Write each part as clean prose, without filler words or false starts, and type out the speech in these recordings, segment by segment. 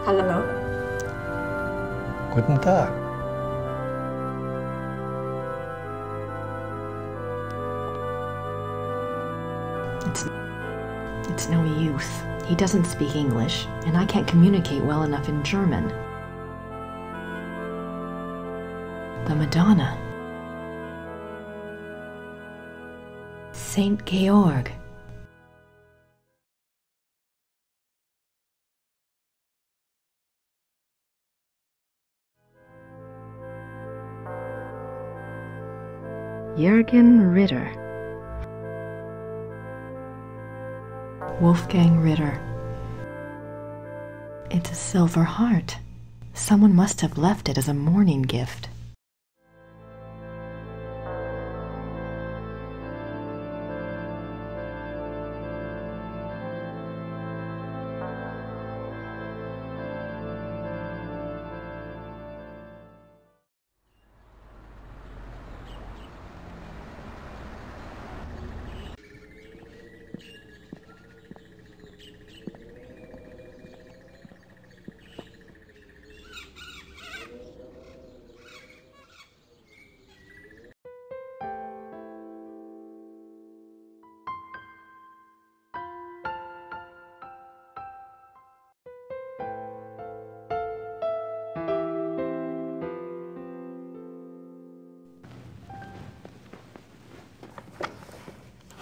Hallo. Guten Tag. It's no use. He doesn't speak English, and I can't communicate well enough in German. The Madonna. Saint Georg. Jürgen Ritter. Wolfgang Ritter. It's a silver heart. Someone must have left it as a mourning gift.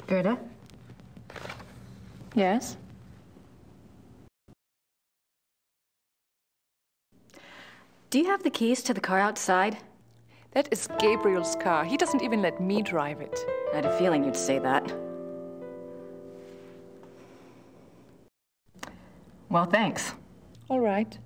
Gerda? Yes? Do you have the keys to the car outside? That is Gabriel's car. He doesn't even let me drive it. I had a feeling you'd say that. Well, thanks. All right.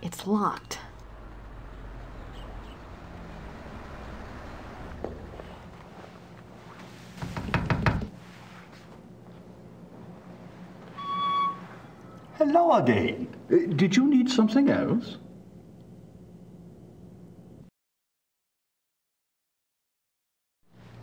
It's locked. Hello again. Did you need something else?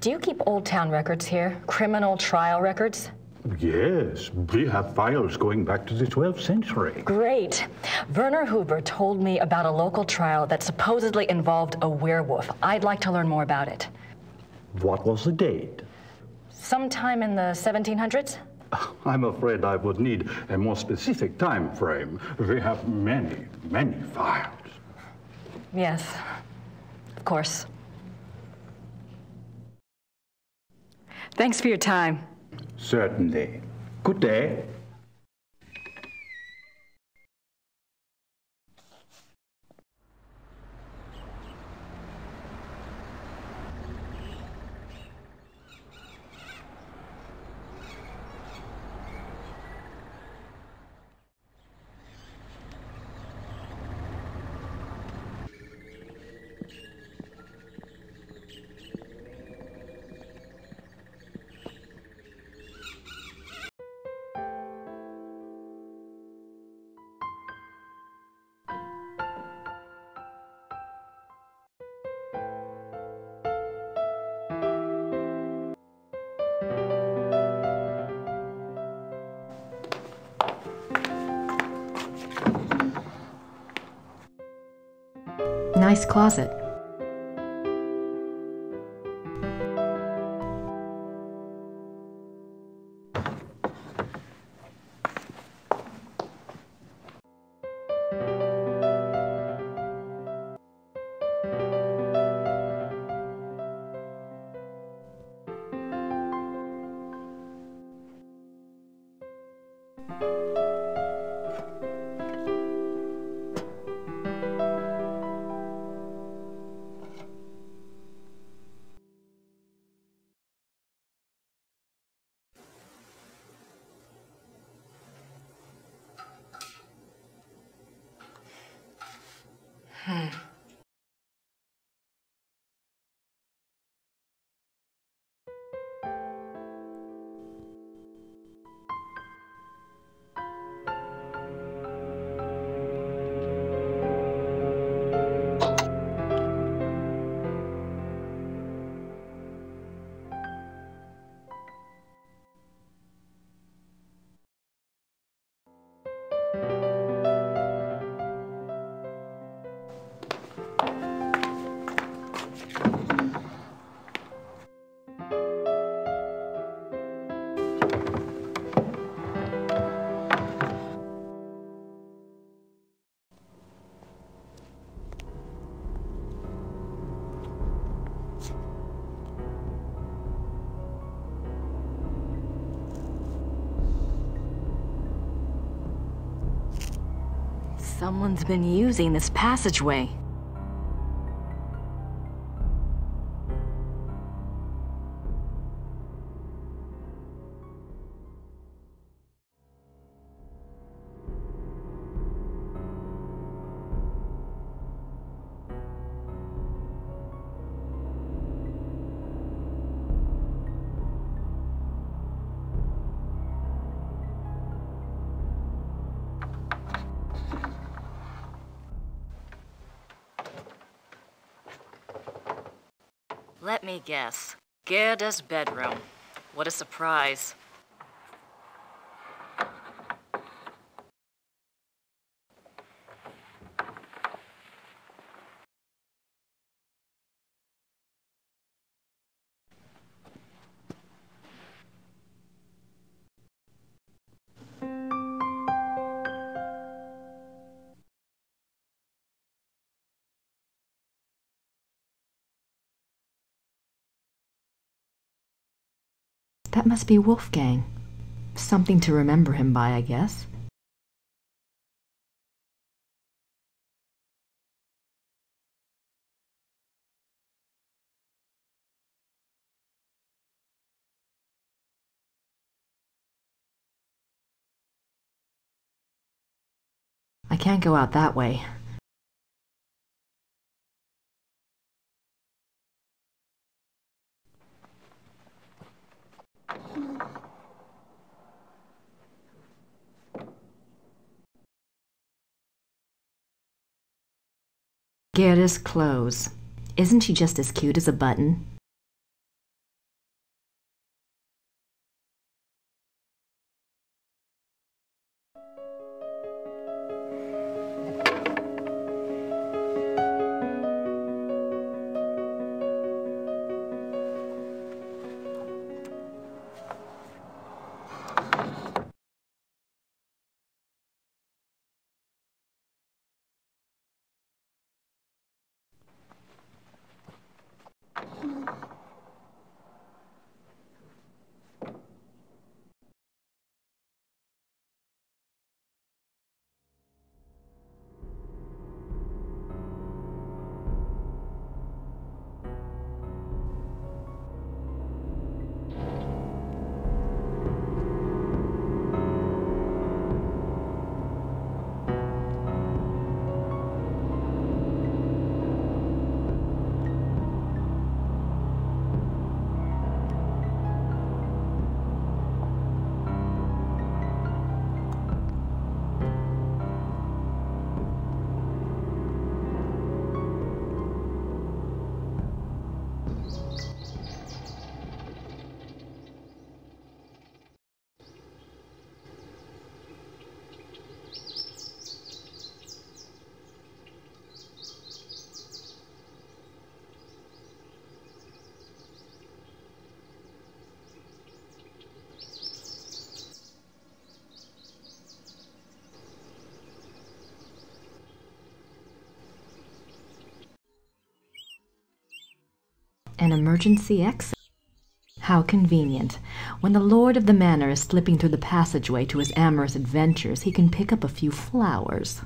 Do you keep Old Town records here? Criminal trial records? Yes, we have files going back to the 12th century. Great. Werner Huber told me about a local trial that supposedly involved a werewolf. I'd like to learn more about it. What was the date? Sometime in the 1700s? I'm afraid I would need a more specific time frame. We have many, many files. Yes, of course. Thanks for your time. Certainly. Good day. Nice closet. Someone's been using this passageway. Let me guess. Gerda's bedroom. What a surprise. That must be Wolfgang. Something to remember him by, I guess. I can't go out that way. Gerda's clothes. Isn't she just as cute as a button? An emergency exit? How convenient. When the lord of the manor is slipping through the passageway to his amorous adventures, he can pick up a few flowers.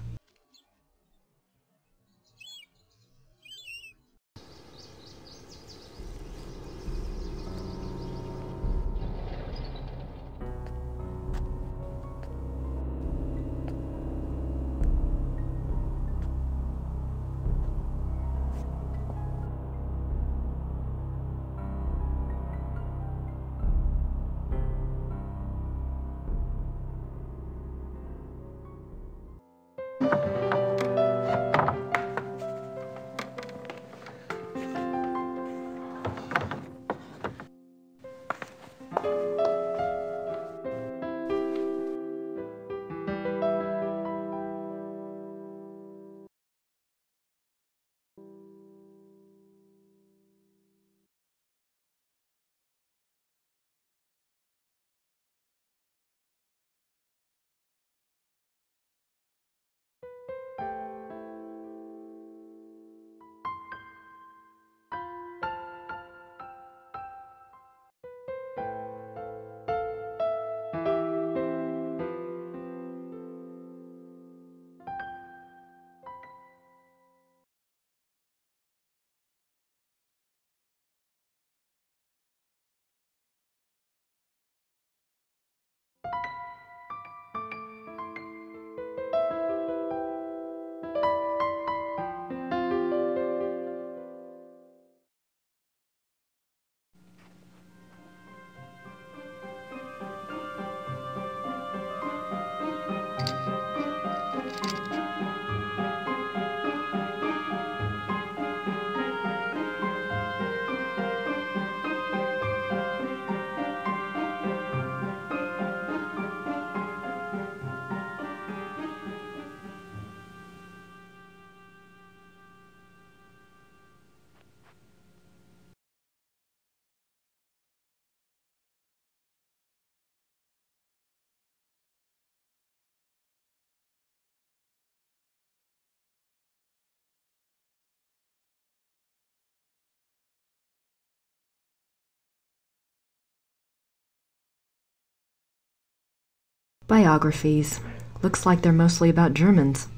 Biographies. Looks like they're mostly about Germans.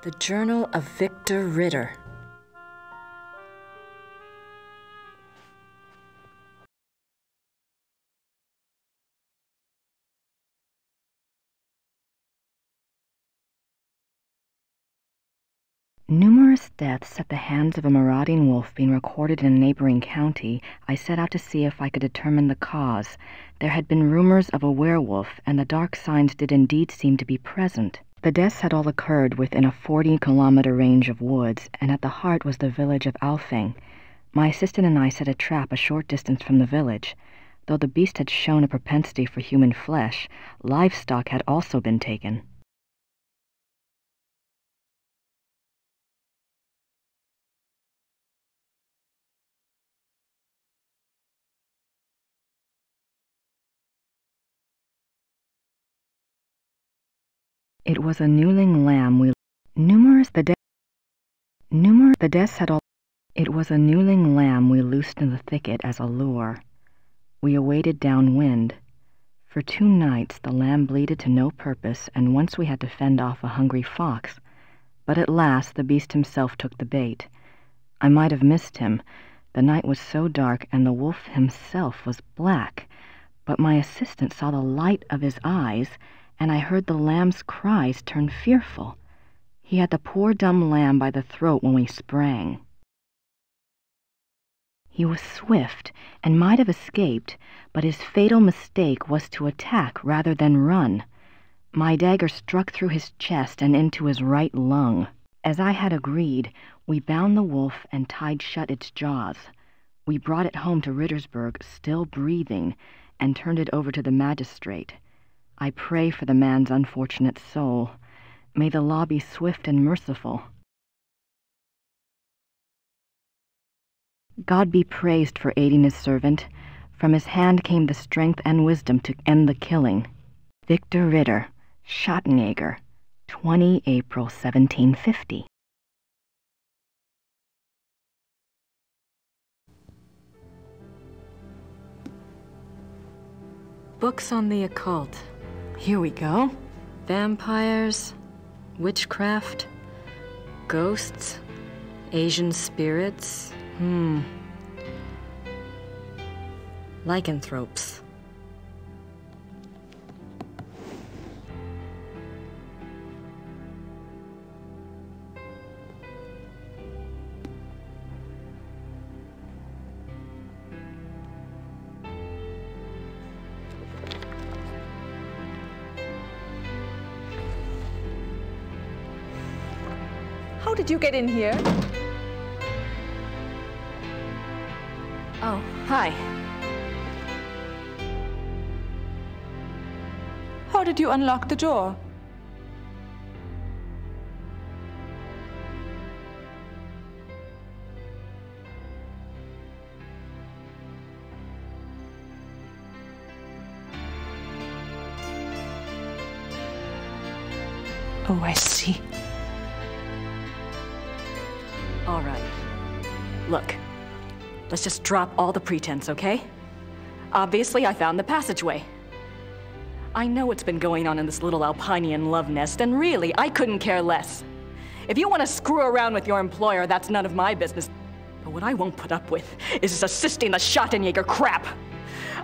The Journal of Victor Ritter. Numerous deaths at the hands of a marauding wolf being recorded in a neighboring county, I set out to see if I could determine the cause. There had been rumors of a werewolf, and the dark signs did indeed seem to be present. The deaths had all occurred within a 40-kilometer range of woods, and at the heart was the village of Alfing. My assistant and I set a trap a short distance from the village. Though the beast had shown a propensity for human flesh, livestock had also been taken. It was a newling lamb we... It was a newling lamb we loosed in the thicket as a lure. We awaited downwind. For 2 nights the lamb bleated to no purpose, and once we had to fend off a hungry fox. But at last the beast himself took the bait. I might have missed him. The night was so dark, and the wolf himself was black. But my assistant saw the light of his eyes, and I heard the lamb's cries turn fearful. He had the poor dumb lamb by the throat when we sprang. He was swift and might have escaped, but his fatal mistake was to attack rather than run. My dagger struck through his chest and into his right lung. As I had agreed, we bound the wolf and tied shut its jaws. We brought it home to Rittersburg, still breathing, and turned it over to the magistrate. I pray for the man's unfortunate soul. May the law be swift and merciful. God be praised for aiding his servant. From his hand came the strength and wisdom to end the killing. Victor Ritter, Schottenjäger, 20 April 1750. Books on the occult. Here we go. Vampires, witchcraft, ghosts, Asian spirits. Lycanthropes. How did you get in here? Oh, hi. How did you unlock the door? Oh, I see. All right. Look, let's just drop all the pretense, okay? Obviously, I found the passageway. I know what's been going on in this little Alpinian love nest, and really, I couldn't care less. If you want to screw around with your employer, that's none of my business. But what I won't put up with is assisting the Schottenjäger crap.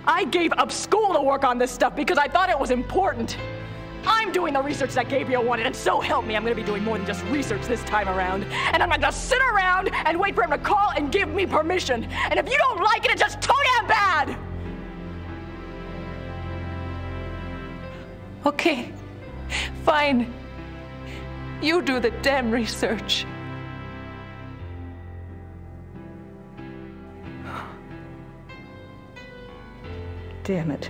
I gave up school to work on this stuff because I thought it was important. I'm doing the research that Gabriel wanted, and so help me, I'm gonna be doing more than just research this time around. And I'm not gonna sit around and wait for him to call and give me permission. And if you don't like it, it's just too damn bad! Okay, fine. You do the damn research. Damn it.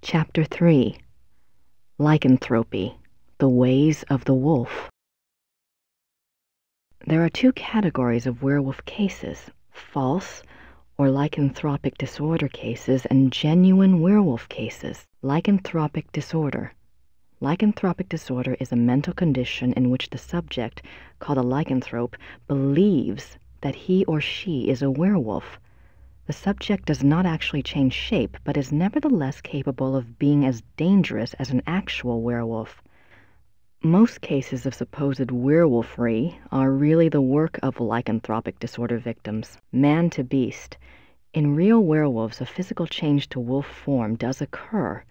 Chapter 3. Lycanthropy, the Ways of the Wolf. There are two categories of werewolf cases: false or lycanthropic disorder cases and genuine werewolf cases. Lycanthropic disorder. Lycanthropic disorder is a mental condition in which the subject, called a lycanthrope, believes that he or she is a werewolf. The subject does not actually change shape, but is nevertheless capable of being as dangerous as an actual werewolf. Most cases of supposed werewolfery are really the work of lycanthropic disorder victims, man to beast. In real werewolves, a physical change to wolf form does occur.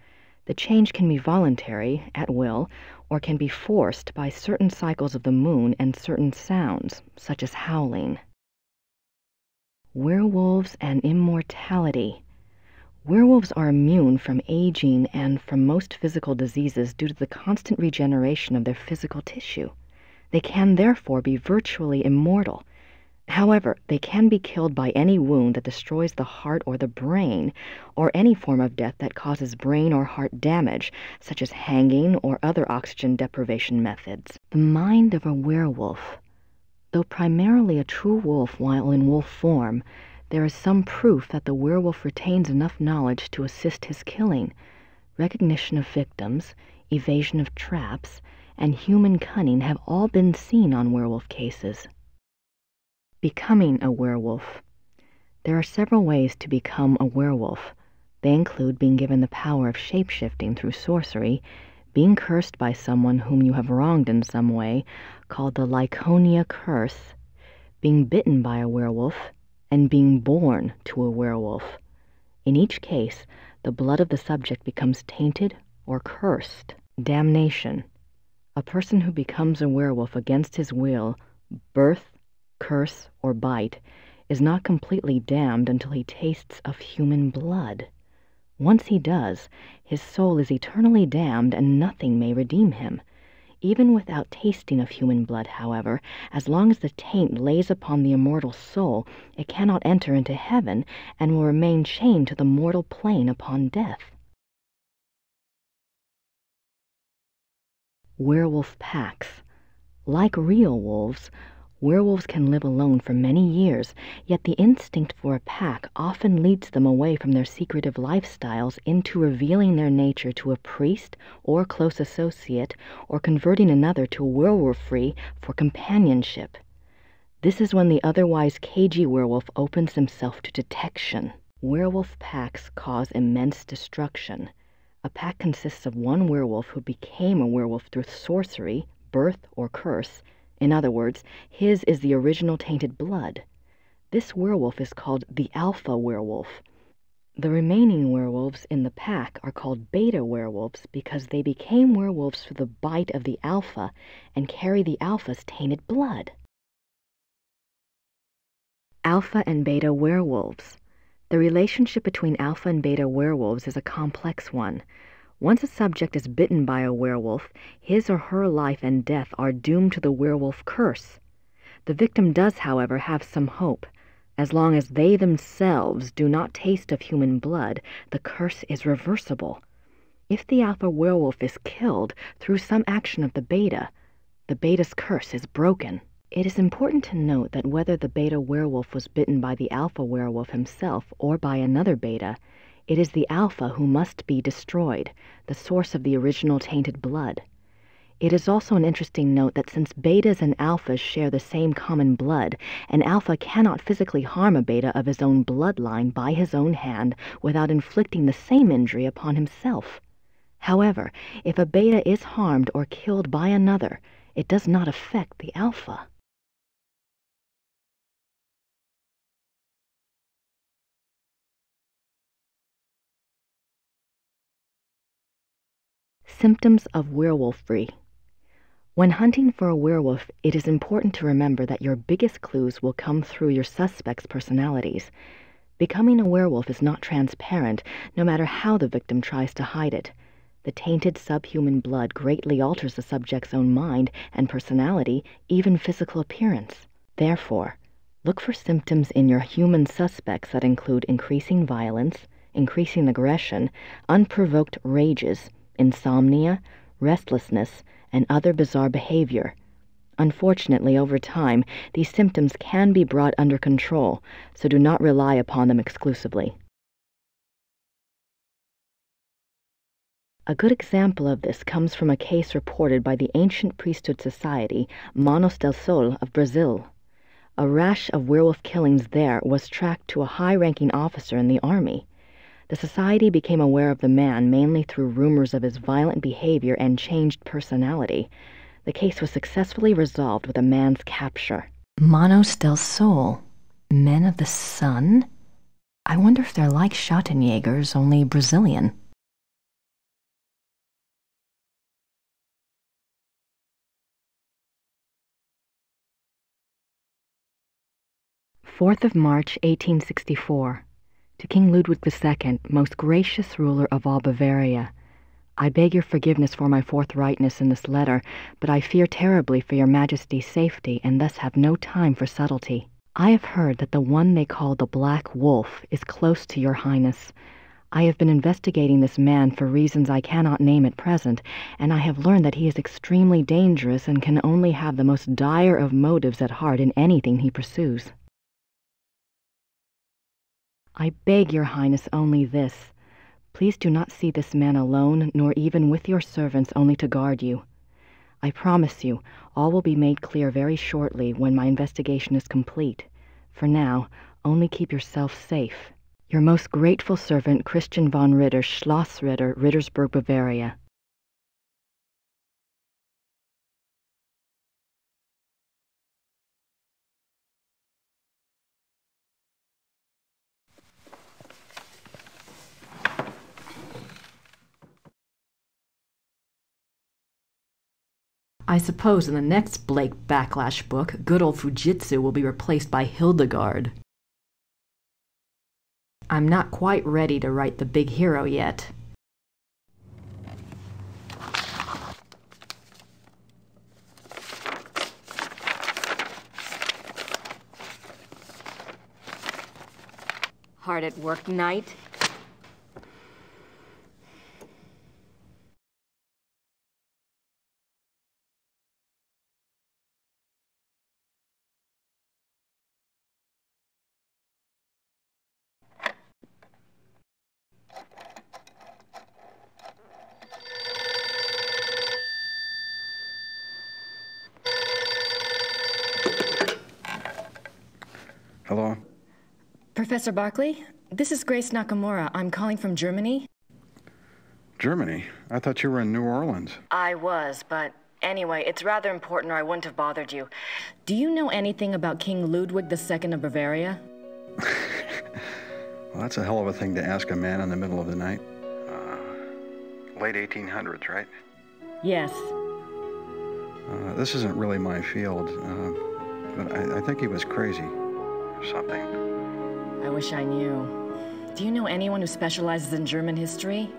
The change can be voluntary, at will, or can be forced by certain cycles of the moon and certain sounds, such as howling. Werewolves and immortality. Werewolves are immune from aging and from most physical diseases due to the constant regeneration of their physical tissue. They can therefore be virtually immortal. However, they can be killed by any wound that destroys the heart or the brain, or any form of death that causes brain or heart damage, such as hanging or other oxygen deprivation methods. The mind of a werewolf. Though primarily a true wolf while in wolf form, there is some proof that the werewolf retains enough knowledge to assist his killing. Recognition of victims, evasion of traps, and human cunning have all been seen on werewolf cases. Becoming a werewolf. There are several ways to become a werewolf. They include being given the power of shape-shifting through sorcery, being cursed by someone whom you have wronged in some way, called the Lyconia curse, being bitten by a werewolf, and being born to a werewolf. In each case, the blood of the subject becomes tainted or cursed. Damnation. A person who becomes a werewolf against his will, birth, curse, or bite, is not completely damned until he tastes of human blood. Once he does, his soul is eternally damned and nothing may redeem him. Even without tasting of human blood, however, as long as the taint lays upon the immortal soul, it cannot enter into heaven and will remain chained to the mortal plane upon death. Werewolf packs. Like real wolves, werewolves can live alone for many years, yet the instinct for a pack often leads them away from their secretive lifestyles into revealing their nature to a priest or close associate, or converting another to werewolfery for companionship. This is when the otherwise cagey werewolf opens himself to detection. Werewolf packs cause immense destruction. A pack consists of one werewolf who became a werewolf through sorcery, birth, or curse. In other words, his is the original tainted blood. This werewolf is called the alpha werewolf. The remaining werewolves in the pack are called beta werewolves because they became werewolves through the bite of the alpha and carry the alpha's tainted blood. Alpha and beta werewolves. The relationship between alpha and beta werewolves is a complex one. Once a subject is bitten by a werewolf, his or her life and death are doomed to the werewolf curse. The victim does, however, have some hope. As long as they themselves do not taste of human blood, the curse is reversible. If the alpha werewolf is killed through some action of the beta's curse is broken. It is important to note that whether the beta werewolf was bitten by the alpha werewolf himself or by another beta, it is the alpha who must be destroyed, the source of the original tainted blood. It is also an interesting note that since betas and alphas share the same common blood, an alpha cannot physically harm a beta of his own bloodline by his own hand without inflicting the same injury upon himself. However, if a beta is harmed or killed by another, it does not affect the alpha. Symptoms of werewolfery. When hunting for a werewolf, it is important to remember that your biggest clues will come through your suspects' personalities. Becoming a werewolf is not transparent, no matter how the victim tries to hide it. The tainted subhuman blood greatly alters the subject's own mind and personality, even physical appearance. Therefore, look for symptoms in your human suspects that include increasing violence, increasing aggression, unprovoked rages, insomnia, restlessness, and other bizarre behavior. Unfortunately, over time, these symptoms can be brought under control, so do not rely upon them exclusively. A good example of this comes from a case reported by the Ancient Priesthood Society, Manos del Sol of Brazil. A rash of werewolf killings there was tracked to a high-ranking officer in the army. The society became aware of the man mainly through rumors of his violent behavior and changed personality. The case was successfully resolved with the man's capture. Manos del Sol, Men of the Sun? I wonder if they're like Schottenjägers, only Brazilian. March 4th, 1864. To King Ludwig II, most gracious ruler of all Bavaria, I beg your forgiveness for my forthrightness in this letter, but I fear terribly for your Majesty's safety, and thus have no time for subtlety. I have heard that the one they call the Black Wolf is close to your Highness. I have been investigating this man for reasons I cannot name at present, and I have learned that he is extremely dangerous and can only have the most dire of motives at heart in anything he pursues. I beg your Highness only this. Please do not see this man alone, nor even with your servants only to guard you. I promise you, all will be made clear very shortly when my investigation is complete. For now, only keep yourself safe. Your most grateful servant, Christian von Ritter, Schloss Ritter, Rittersburg, Bavaria. I suppose in the next Blake Backlash book, good old Fujitsu will be replaced by Hildegard. I'm not quite ready to write the big hero yet. Hard at work, Knight? Hello? Professor Barkley, this is Grace Nakamura. I'm calling from Germany. Germany? I thought you were in New Orleans. I was, but anyway, it's rather important or I wouldn't have bothered you. Do you know anything about King Ludwig II of Bavaria? Well, that's a hell of a thing to ask a man in the middle of the night. Late 1800s, right? Yes. This isn't really my field, but I think he was crazy or something. I wish I knew. Do you know anyone who specializes in German history?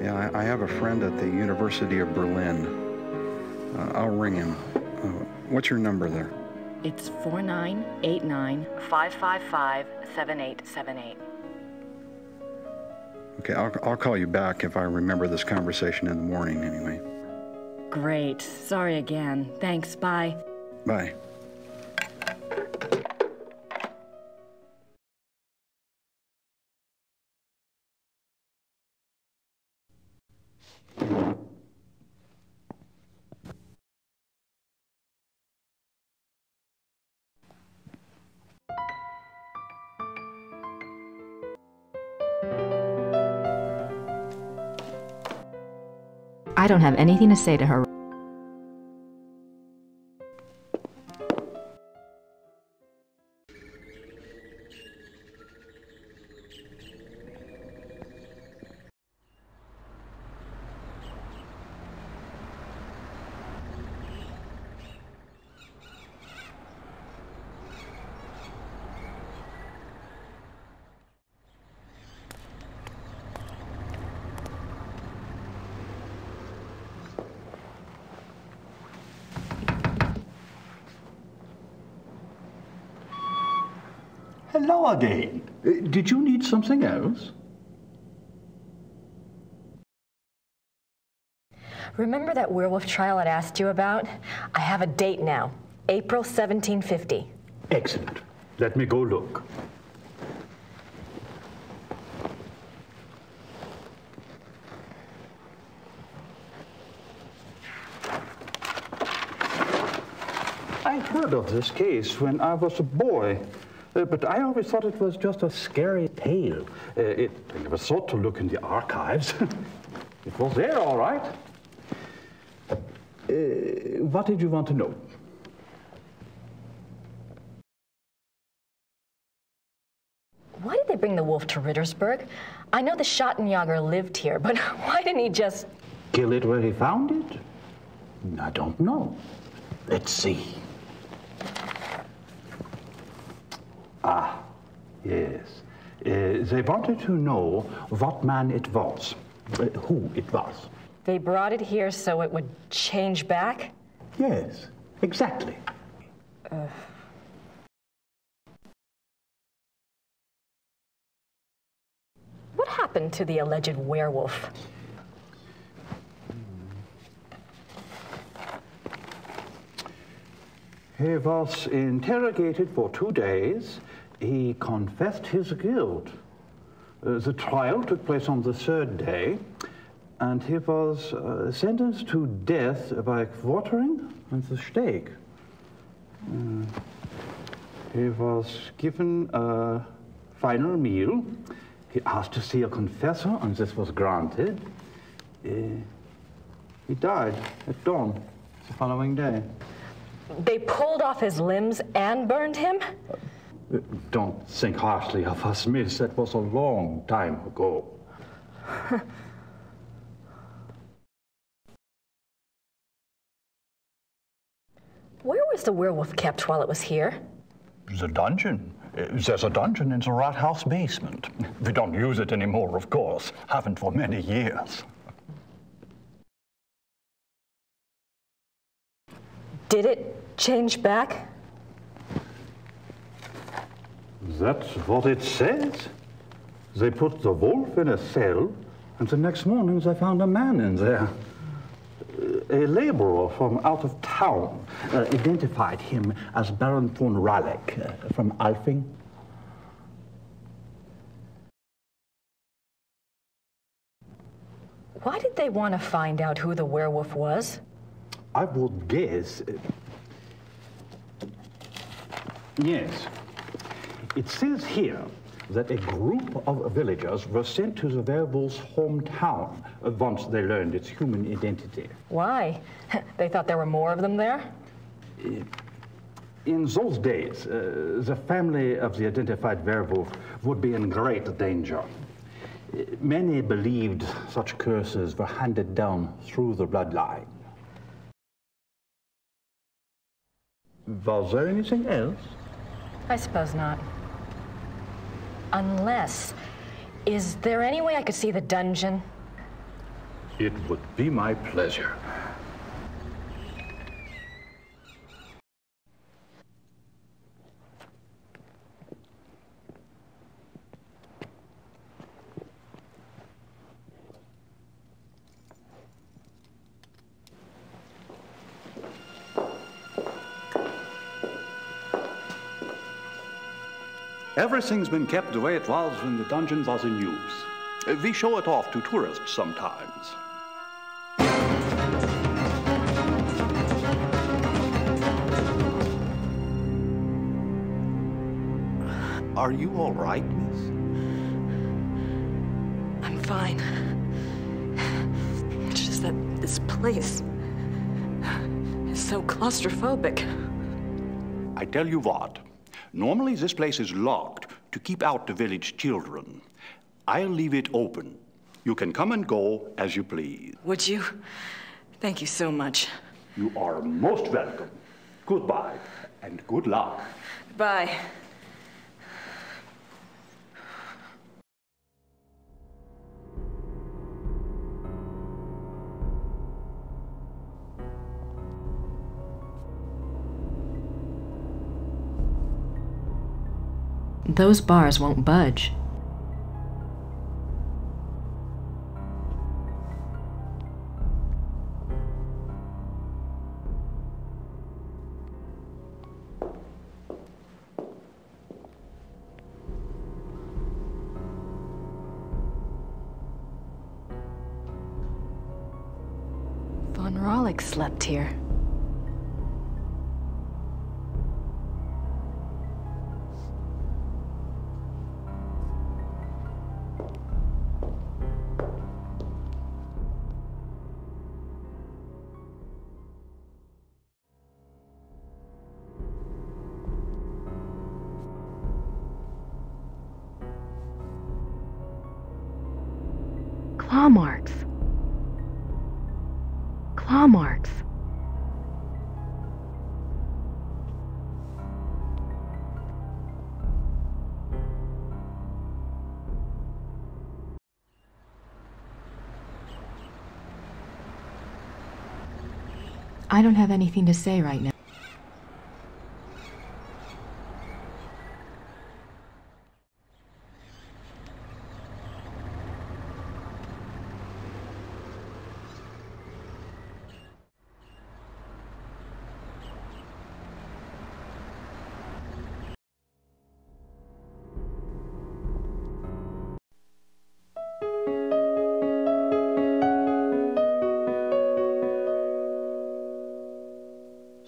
Yeah, I have a friend at the University of Berlin. I'll ring him. What's your number there? It's 4989-555-7878. Okay, I'll call you back if I remember this conversation in the morning anyway. Great. Sorry again. Thanks. Bye. Bye. I don't have anything to say to her. Hello again. Did you need something else? Remember that werewolf trial I'd asked you about? I have a date now, April 1750. Excellent. Let me go look. I heard of this case when I was a boy, but I always thought it was just a scary tale. I never thought to look in the archives. It was there, all right. What did you want to know? Why did they bring the wolf to Rittersburg? I know the Schottenjäger lived here, but why didn't he just... Kill it where he found it? I don't know. Let's see. Ah, yes. They wanted to know what man it was, who it was. They brought it here so it would change back? Yes, exactly. What happened to the alleged werewolf? He was interrogated for 2 days. He confessed his guilt. The trial took place on the 3rd day, and he was sentenced to death by quartering and the stake. He was given a final meal. He asked to see a confessor, and this was granted. He died at dawn the following day. They pulled off his limbs and burned him? Don't think harshly of us, miss. That was a long time ago. Where was the werewolf kept while it was here? The dungeon. There's a dungeon in the rat house basement. We don't use it anymore, of course. Haven't for many years. Did it change back? That's what it says. They put the wolf in a cell, and the next morning they found a man in there. A laborer from out of town identified him as Baron von Raleigh from Alfing. Why did they want to find out who the werewolf was? I would guess... yes. It says here that a group of villagers were sent to the werewolf's hometown once they learned its human identity. Why? They thought there were more of them there? In those days, the family of the identified werewolf would be in great danger. Many believed such curses were handed down through the bloodline. Was there anything else? I suppose not. Unless, is there any way I could see the dungeon? It would be my pleasure. Everything's been kept the way it was when the dungeon was in use. We show it off to tourists sometimes. Are you all right, miss? I'm fine. It's just that this place is so claustrophobic. I tell you what. Normally, this place is locked to keep out the village children. I'll leave it open. You can come and go as you please. Would you? Thank you so much. You are most welcome. Goodbye, and good luck. Bye. Those bars won't budge. Nick slept here. Claw marks. Claw marks. I don't have anything to say right now.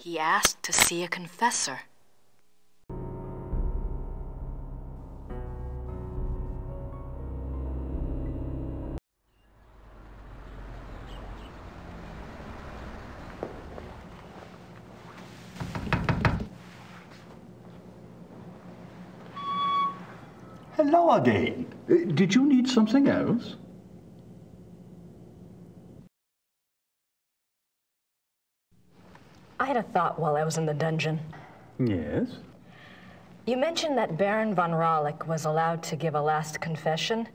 He asked to see a confessor. Hello again. Did you need something else? I had a thought while I was in the dungeon. Yes. You mentioned that Baron von Rawlik was allowed to give a last confession.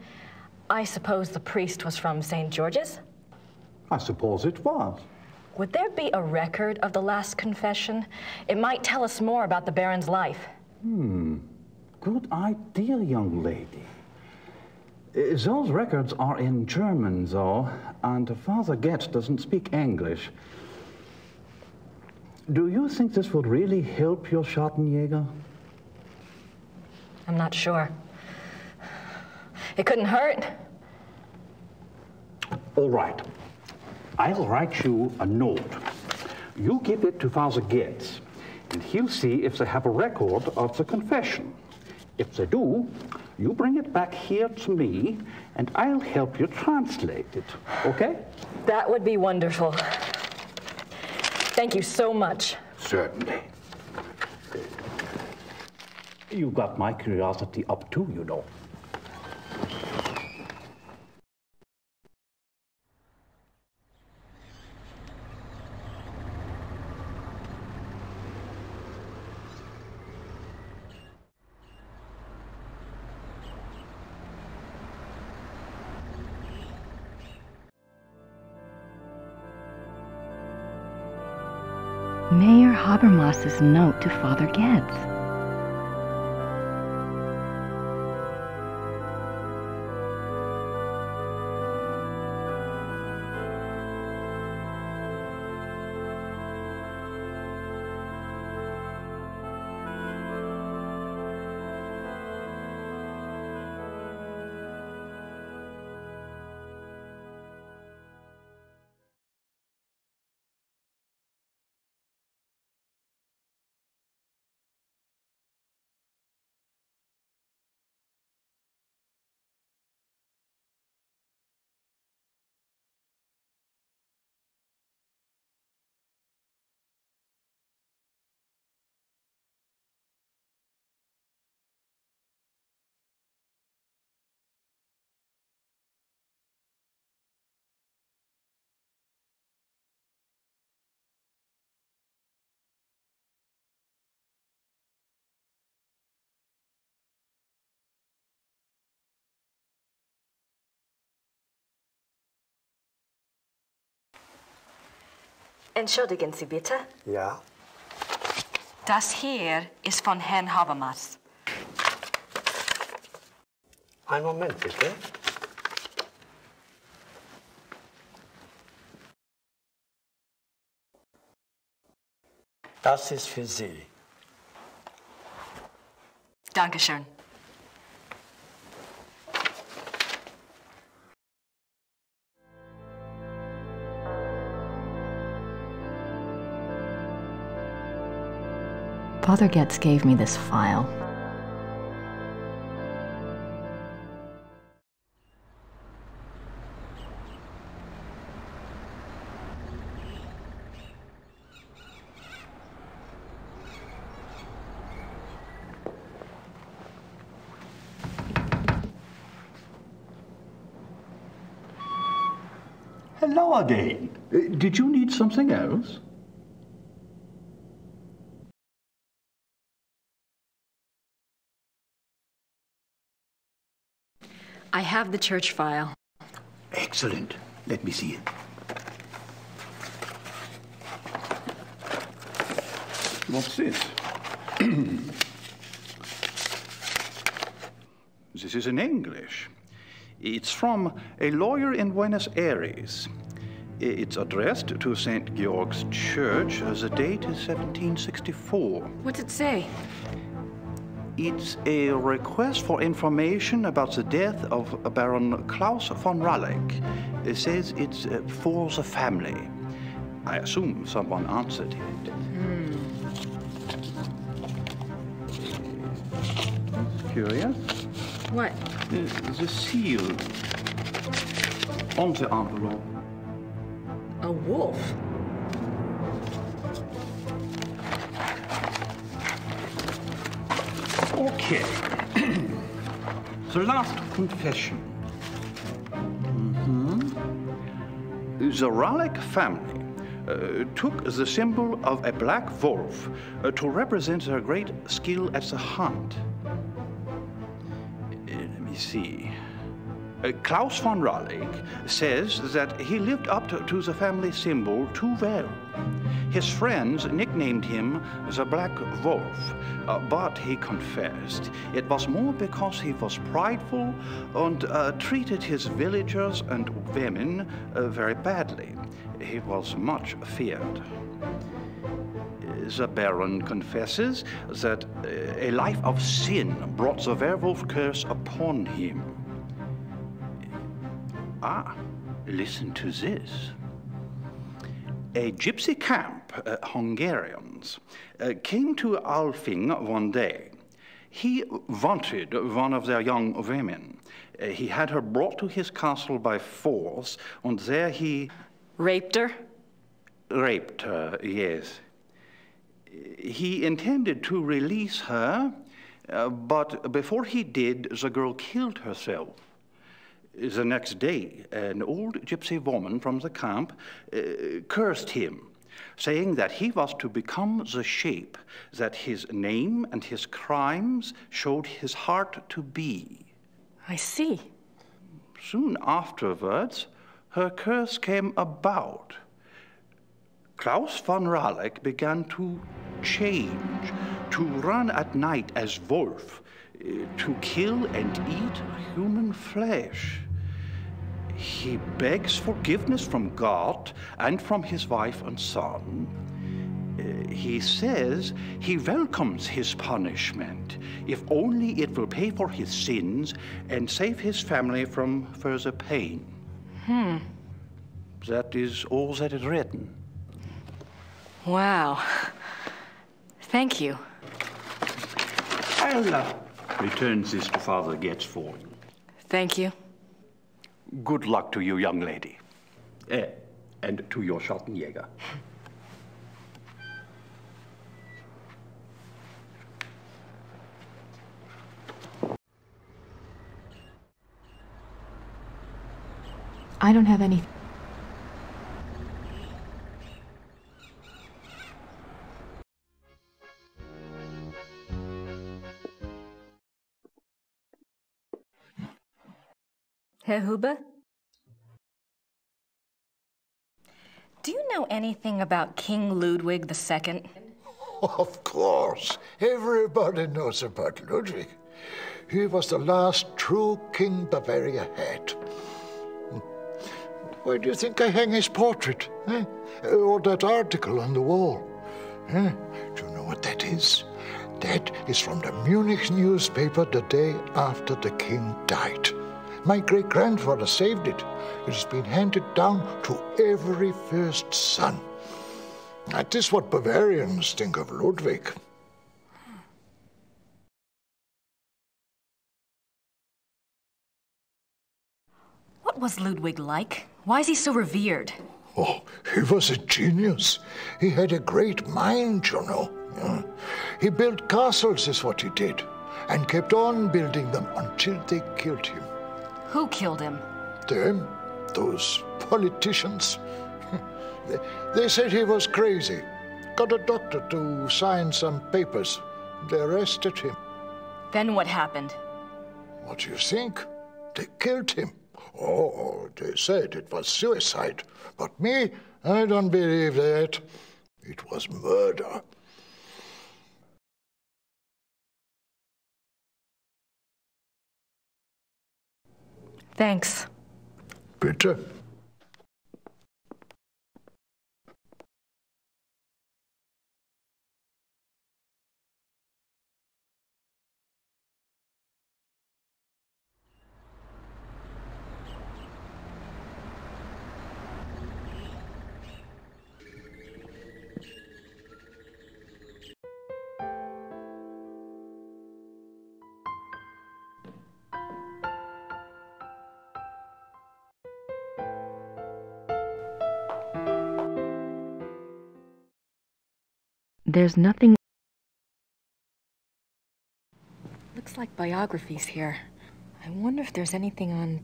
I suppose the priest was from St. George's? I suppose it was. Would there be a record of the last confession? It might tell us more about the Baron's life. Good idea, young lady. Those records are in German, though, and Father Getz doesn't speak English. Do you think this would really help your Schattenjäger? I'm not sure. It couldn't hurt. All right. I'll write you a note. You give it to Father Getz, and he'll see if they have a record of the confession. If they do, you bring it back here to me, and I'll help you translate it, okay? That would be wonderful. Thank you so much. Certainly. You got my curiosity up too, you know. Mayor Habermas's note to Father Getz. Entschuldigen Sie bitte. Ja. Das hier ist von Herrn Habermas. Einen Moment, bitte. Das ist für Sie. Dankeschön. Father Getz gave me this file. Hello again. Did you need something else? I have the church file. Excellent. Let me see it. What's this? This is in English. It's from a lawyer in Buenos Aires. It's addressed to St. Georg's Church. The date is 1764. What's it say? It's a request for information about the death of Baron Klaus von Ralleck. It says it's for the family. I assume someone answered it. Curious? What? The seal on the envelope. A wolf? Okay. The last confession. The Ralleck family took the symbol of a black wolf to represent their great skill at the hunt. Let me see. Klaus von Ralleck says that he lived up to the family symbol too well. His friends nicknamed him the Black Wolf, but he confessed it was more because he was prideful and treated his villagers and women very badly. He was much feared. The Baron confesses that a life of sin brought the werewolf curse upon him. Listen to this. A gypsy camp, Hungarians, came to Alfing one day. He wanted one of their young women. He had her brought to his castle by force, and there he... Raped her? Raped her, yes. He intended to release her, but before he did, the girl killed herself. The next day, an old gypsy woman from the camp cursed him, saying that he was to become the shape that his name and his crimes showed his heart to be. I see. Soon afterwards, her curse came about. Klaus von Ralleck began to change, to run at night as wolf, to kill and eat human flesh. He begs forgiveness from God and from his wife and son. He says he welcomes his punishment, if only it will pay for his sins and save his family from further pain. That is all that is written. Wow. Thank you. I'll return this to Father Getz for you. Thank you. Good luck to you, young lady. And to your Schattenjäger. I don't have any... Herr Huber? Do you know anything about King Ludwig II? Of course. Everybody knows about Ludwig. He was the last true king Bavaria had. Why do you think I hang his portrait? Eh? Or that article on the wall? Eh? Do you know what that is? That is from the Munich newspaper the day after the king died. My great-grandfather saved it. It has been handed down to every first son. That is what Bavarians think of Ludwig. What was Ludwig like? Why is he so revered? Oh, he was a genius. He had a great mind, you know. Yeah. He built castles, is what he did, and kept on building them until they killed him. Who killed him? Them, those politicians. They said he was crazy. Got a doctor to sign some papers. They arrested him. Then what happened? What do you think? They killed him. Oh, they said it was suicide. But me, I don't believe that. It was murder. Thanks. Bitte. There's nothing... Looks like biographies here. I wonder if there's anything on...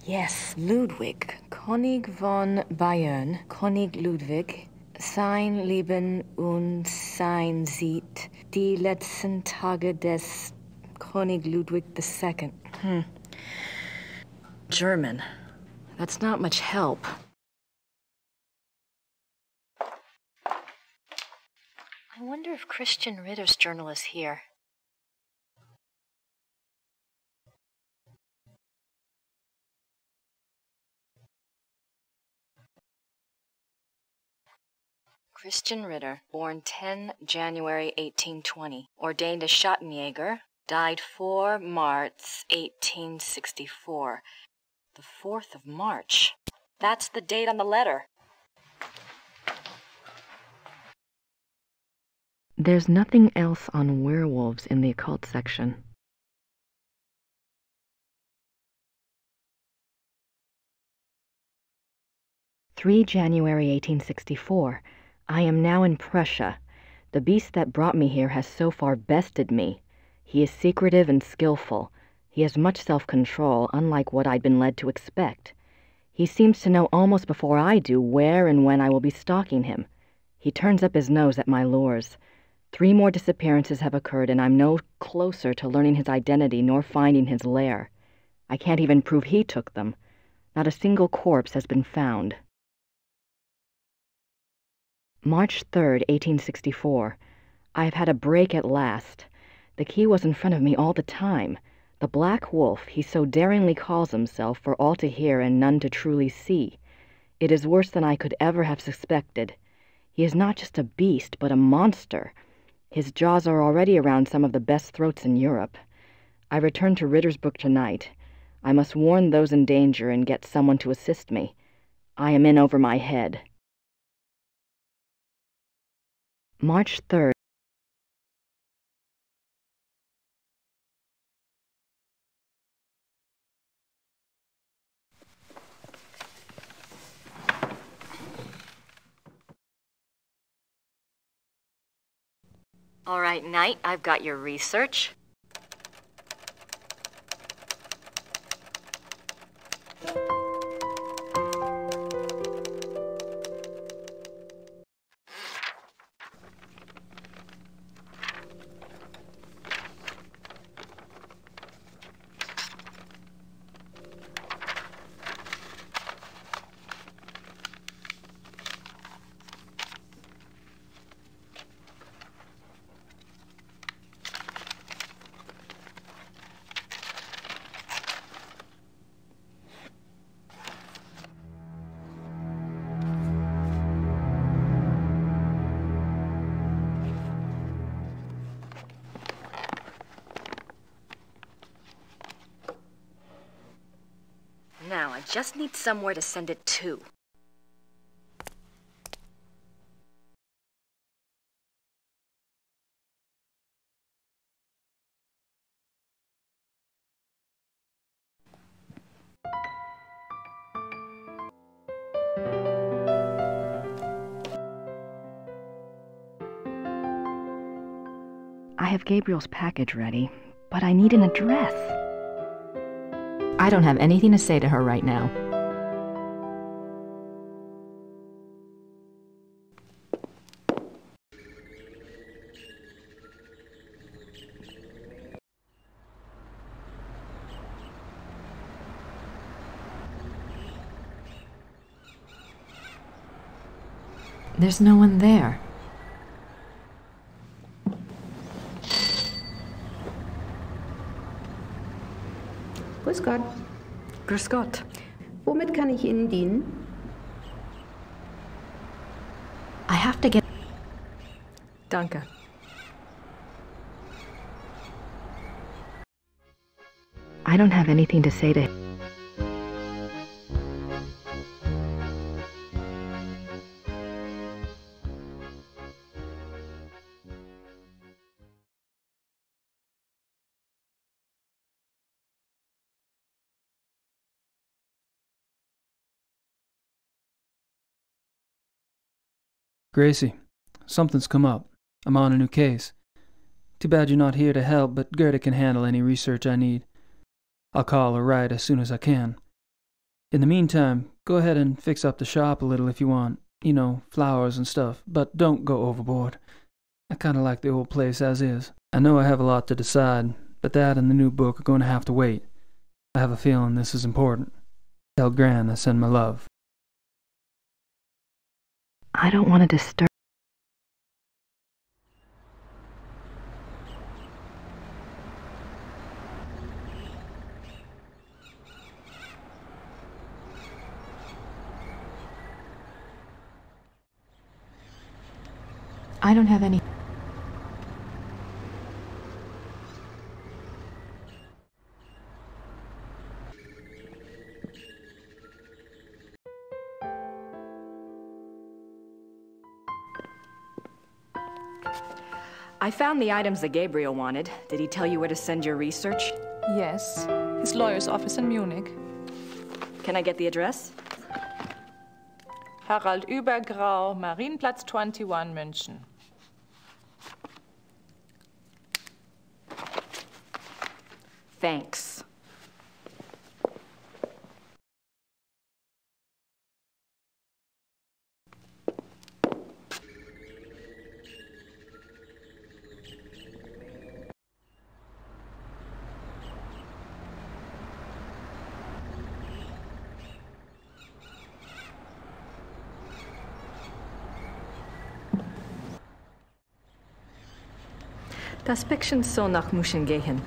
Yes, Ludwig. König von Bayern. König Ludwig. Sein Leben und sein Sieg. Die letzten Tage des König Ludwig II. German. That's not much help. I wonder if Christian Ritter's journal is here. Christian Ritter, born 10 January 1820, ordained a Schattenjäger, died 4 March 1864. The 4th of March. That's the date on the letter. There's nothing else on werewolves in the occult section. January 1864. I am now in Prussia. The beast that brought me here has so far bested me. He is secretive and skillful. He has much self-control, unlike what I'd been led to expect. He seems to know almost before I do where and when I will be stalking him. He turns up his nose at my lures. 3 more disappearances have occurred, and I'm no closer to learning his identity nor finding his lair. I can't even prove he took them. Not a single corpse has been found. March 3rd, 1864. I have had a break at last. The key was in front of me all the time. The Black Wolf, he so daringly calls himself, for all to hear and none to truly see. It is worse than I could ever have suspected. He is not just a beast, but a monster. His jaws are already around some of the best throats in Europe. I return to Rittersburg tonight. I must warn those in danger and get someone to assist me. I am in over my head. March 3rd. All right, Knight, I've got your research. Now, I just need somewhere to send it to. have Gabriel's package ready, but I need an address. I don't have anything to say to her right now. There's no one there. Grüß Gott. Grüß Gott. Womit kann ich Ihnen dienen? I have to get... Danke. I don't have anything to say to him. Gracie, something's come up. I'm on a new case. Too bad you're not here to help, but Gerda can handle any research I need. I'll call or write as soon as I can. In the meantime, go ahead and fix up the shop a little if you want. You know, flowers and stuff, but don't go overboard. I kinda like the old place as is. I know I have a lot to decide, but that and the new book are going to have to wait. I have a feeling this is important. Tell Gran I send my love. I don't want to disturb. I don't have any... I found the items that Gabriel wanted. Did he tell you where to send your research? Yes, his lawyer's office in Munich. Can I get the address? Harald Übergrau, Marienplatz 21, München. Thanks. Das Päckchen soll nach München gehen.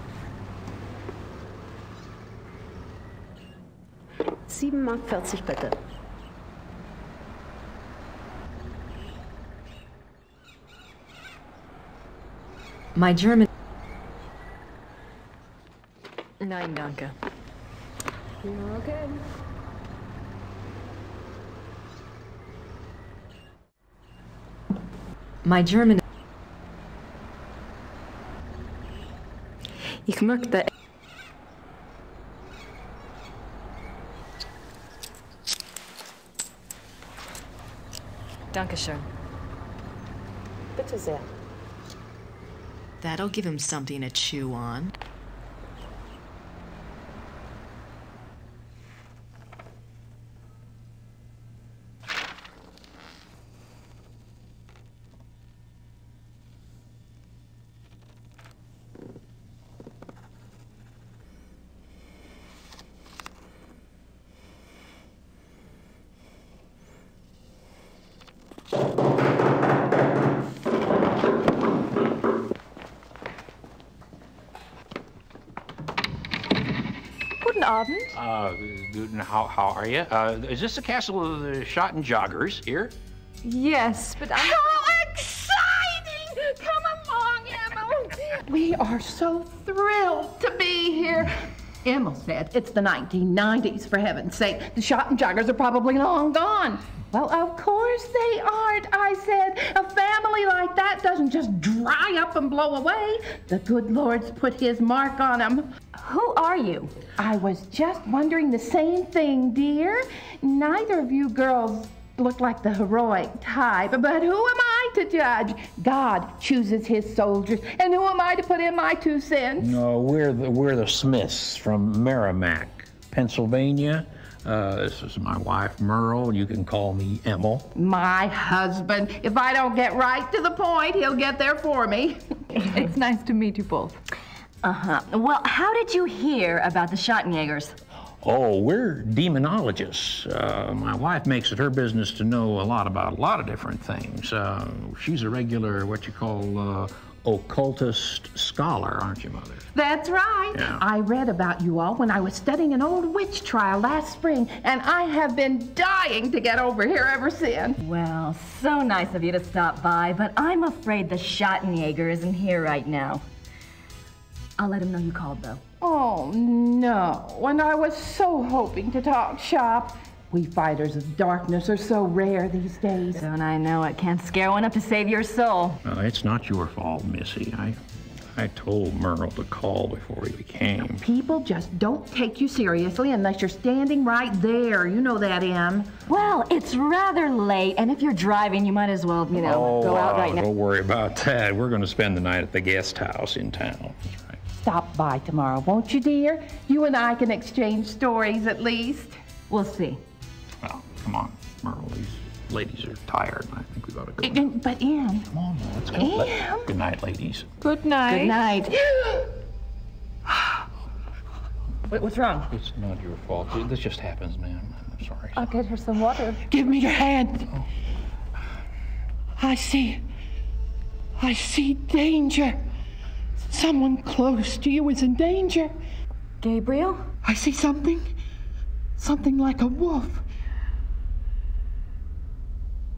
7,40 Mark bitte. My German... Nein, danke. You're okay. My German... Ich möchte... Dankeschön. Bitte sehr. That'll give him something to chew on. Guten Abend. How are you? Is this the castle of the shot and joggers here? Yes, but I'm... How exciting! Come along, Emma. We are so thrilled to be here. Emma said it's the 1990s, for heaven's sake. The shot and joggers are probably long gone. Well, of course they aren't, I said. A family like that doesn't just dry up and blow away. The good Lord's put his mark on them. Who are you? I was just wondering the same thing, dear. Neither of you girls look like the heroic type, but who am I I to judge? God chooses his soldiers, and who am I to put in my 2 cents? No, we're the Smiths from Merrimack, Pennsylvania. This is my wife, Merle. You can call me Emil. My husband. If I don't get right to the point, he'll get there for me. It's nice to meet you both. Uh-huh. Well, how did you hear about the Schottenjägers? Oh, we're demonologists. My wife makes it her business to know a lot about a lot of different things. She's a regular, what you call, occultist scholar, aren't you, Mother? That's right. Yeah. I read about you all when I was studying an old witch trial last spring, and I have been dying to get over here ever since. Well, so nice of you to stop by, but I'm afraid the Schottenjäger isn't here right now. I'll let him know you called, though. Oh, no. And I was so hoping to talk shop. We fighters of darkness are so rare these days. Don't I know it? Can't scare one up to save your soul. It's not your fault, Missy. I told Merle to call before he came. People just don't take you seriously unless you're standing right there. You know that, Em. Well, it's rather late, and if you're driving, you might as well, go out right now. Don't worry about that. We're going to spend the night at the guest house in town. That's right. Stop by tomorrow, won't you, dear? You and I can exchange stories at least. We'll see. Well, come on, Merle. These ladies are tired, and I think we ought to go. But, Em. Come on, let's go. Em. Good night, ladies. Good night. Good night. What's wrong? It's not your fault. This just happens, ma'am. I'm sorry. I'll get her some water. Give me your hand. Oh. I see danger. Someone close to you is in danger. Gabriel? I see something like a wolf.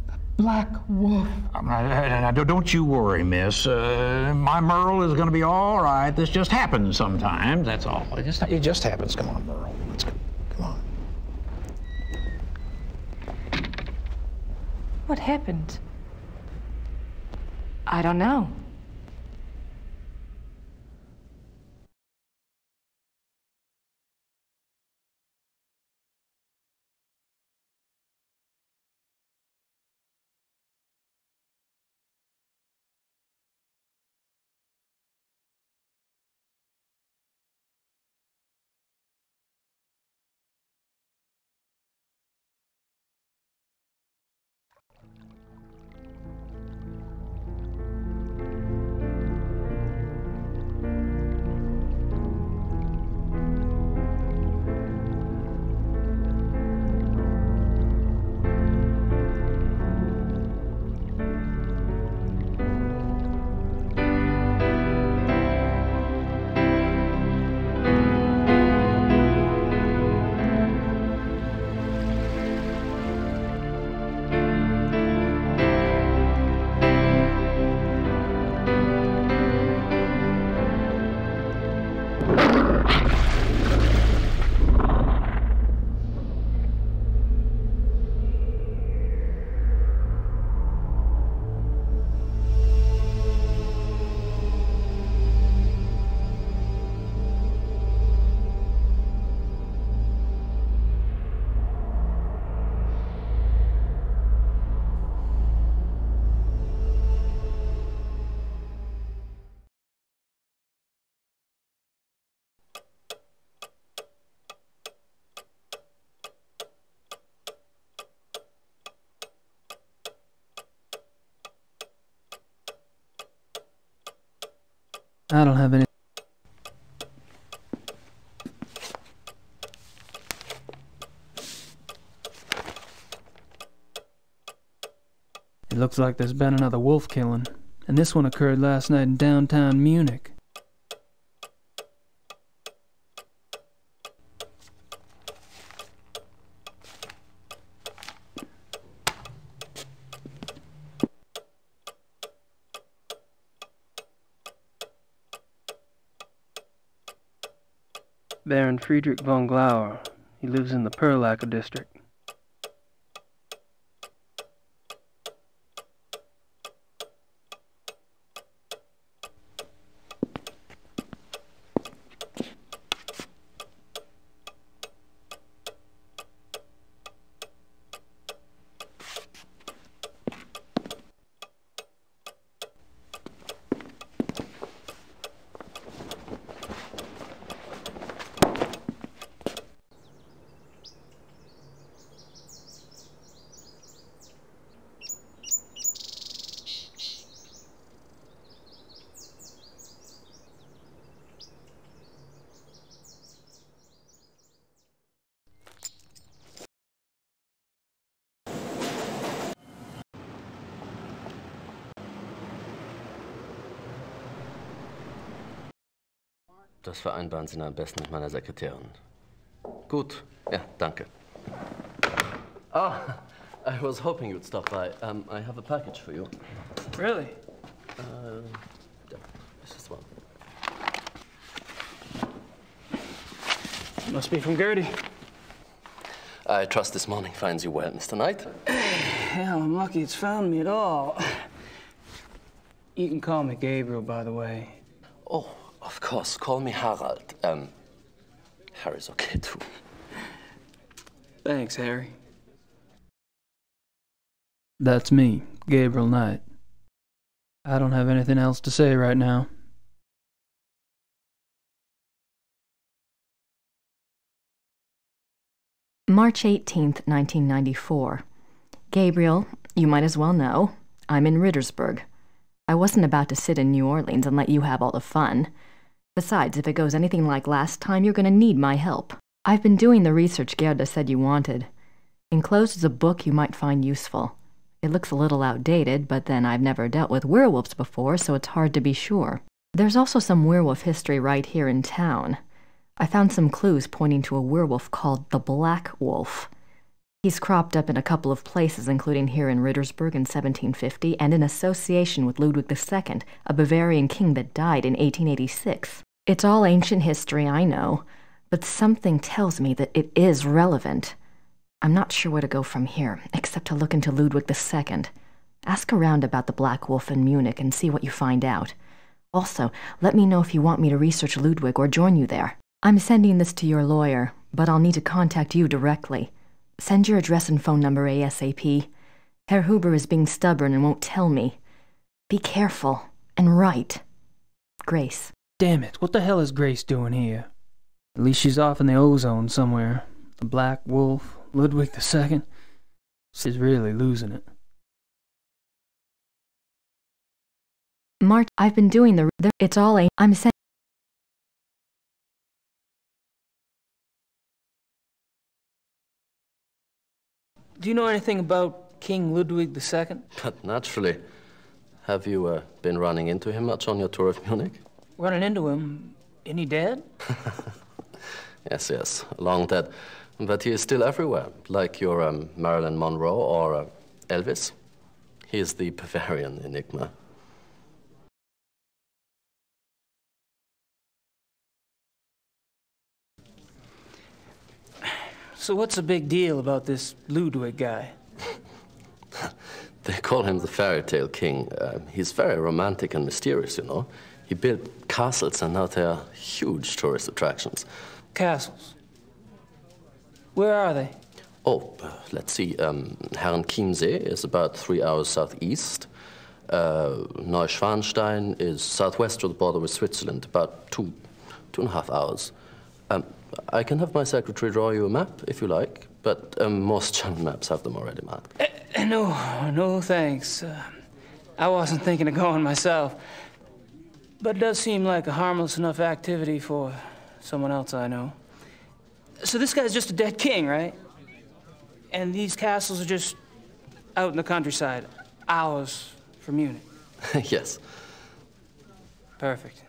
A black wolf. Now, don't you worry, miss. My Merle is going to be all right. This just happens sometimes, that's all. It just happens. Come on, Merle. Let's go. Come on. What happened? I don't know. I don't have any. It looks like there's been another wolf killing, and this one occurred last night in downtown Munich. Baron Friedrich von Glauer. He lives in the Perlacher district. Das vereinbaren Sie am besten mit meiner Sekretärin. Gut, ja, danke. Ah, I was hoping you'd stop by. I have a package for you. Really? Yeah, this is one. Must be from Gertie. I trust this morning finds you well, Mr. Knight. Hell, I'm lucky it's found me at all. You can call me Gabriel, by the way. Oh, of course. Call me Harald. Harry's okay, too. Thanks, Harry. That's me, Gabriel Knight. I don't have anything else to say right now. March 18th, 1994. Gabriel, you might as well know, I'm in Rittersburg. I wasn't about to sit in New Orleans and let you have all the fun. Besides, if it goes anything like last time, you're going to need my help. I've been doing the research Gerda said you wanted. Enclosed is a book you might find useful. It looks a little outdated, but then I've never dealt with werewolves before, so it's hard to be sure. There's also some werewolf history right here in town. I found some clues pointing to a werewolf called the Black Wolf. He's cropped up in a couple of places, including here in Rittersburg in 1750, and in association with Ludwig II, a Bavarian king that died in 1886. It's all ancient history, I know, but something tells me that it is relevant. I'm not sure where to go from here, except to look into Ludwig II. Ask around about the Black Wolf in Munich and see what you find out. Also, let me know if you want me to research Ludwig or join you there. I'm sending this to your lawyer, but I'll need to contact you directly. Send your address and phone number ASAP. Herr Huber is being stubborn and won't tell me. Be careful and write. Grace. Damn it, what the hell is Grace doing here? At least she's off in the ozone somewhere. The Black Wolf, Ludwig II. She's really losing it. March, I've been doing it's all I'm sending. Do you know anything about King Ludwig II? But naturally. Have you been running into him much on your tour of Munich? Running into him? Isn't he dead? Yes, long dead. But he is still everywhere, like your Marilyn Monroe or Elvis. He is the Bavarian enigma. So what's the big deal about this Ludwig guy? They call him the fairy tale king. He's very romantic and mysterious, you know. He built castles, and now they are huge tourist attractions. Castles? Where are they? Oh, let's see. Herrenchiemsee is about 3 hours southeast. Neuschwanstein is southwest of the border with Switzerland, about 2.5 hours. I can have my secretary draw you a map, if you like, but most German maps have them already marked. No, thanks. I wasn't thinking of going myself. But it does seem like a harmless enough activity for someone else I know. So this guy's just a dead king, right? And these castles are just out in the countryside, hours from Munich. Yes. Perfect.